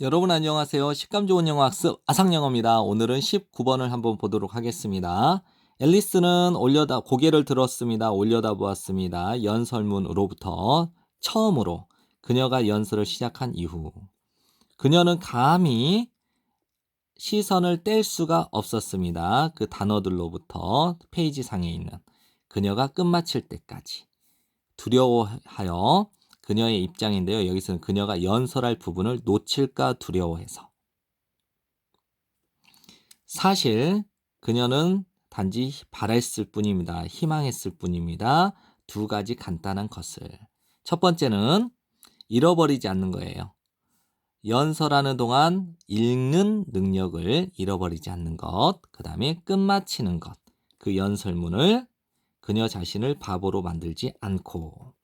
여러분 안녕하세요. 식감 좋은 영어 학습 아상영어입니다. 오늘은 19번을 한번 보도록 하겠습니다. 앨리스는 고개를 들었습니다. 올려다 보았습니다. 연설문으로부터 처음으로 그녀가 연설을 시작한 이후 그녀는 감히 시선을 뗄 수가 없었습니다. 그 단어들로부터 페이지 상에 있는 그녀가 끝마칠 때까지 두려워하여 그녀의 입장인데요. 여기서는 그녀가 연설할 부분을 놓칠까 두려워해서. 사실 그녀는 단지 바랬을 뿐입니다. 희망했을 뿐입니다. 두 가지 간단한 것을. 첫 번째는 잃어버리지 않는 거예요. 연설하는 동안 읽는 능력을 잃어버리지 않는 것. 그 다음에 끝마치는 것. 그 연설문을 그녀 자신을 바보로 만들지 않고.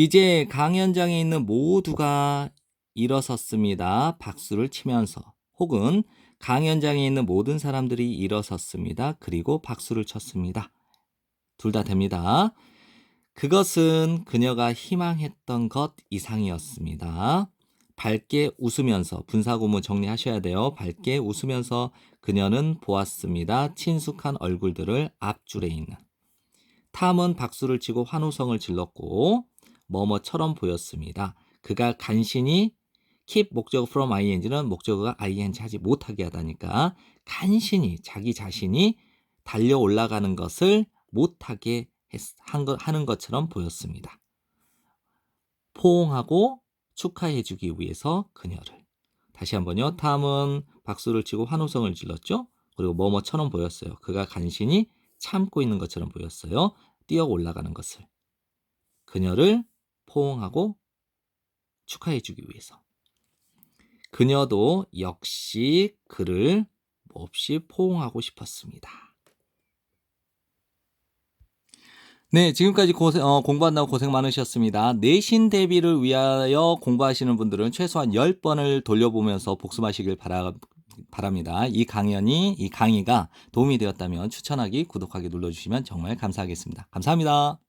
이제 강연장에 있는 모두가 일어섰습니다. 박수를 치면서 혹은 강연장에 있는 모든 사람들이 일어섰습니다. 그리고 박수를 쳤습니다. 둘 다 됩니다. 그것은 그녀가 희망했던 것 이상이었습니다. 밝게 웃으면서 분사구문 정리하셔야 돼요. 밝게 웃으면서 그녀는 보았습니다. 친숙한 얼굴들을 앞줄에 있는. 탐은 박수를 치고 환호성을 질렀고 뭐뭐처럼 보였습니다. 그가 간신히 keep 목적어 from ing는 목적어가 ing 하지 못하게 하다니까 간신히 자기 자신이 달려 올라가는 것을 못하게 하는 것처럼 보였습니다. 포옹하고 축하해주기 위해서 그녀를. 다시 한번요. 탐은 박수를 치고 환호성을 질렀죠. 그리고 뭐뭐처럼 보였어요. 그가 간신히 참고 있는 것처럼 보였어요. 뛰어 올라가는 것을. 그녀를 포옹하고 축하해주기 위해서. 그녀도 역시 그를 몹시 포옹하고 싶었습니다. 네, 지금까지 공부한다고 고생 많으셨습니다. 내신 대비를 위하여 공부하시는 분들은 최소한 10번을 돌려보면서 복습하시길 바랍니다. 이 강의가 도움이 되었다면 추천하기, 구독하기 눌러주시면 정말 감사하겠습니다. 감사합니다.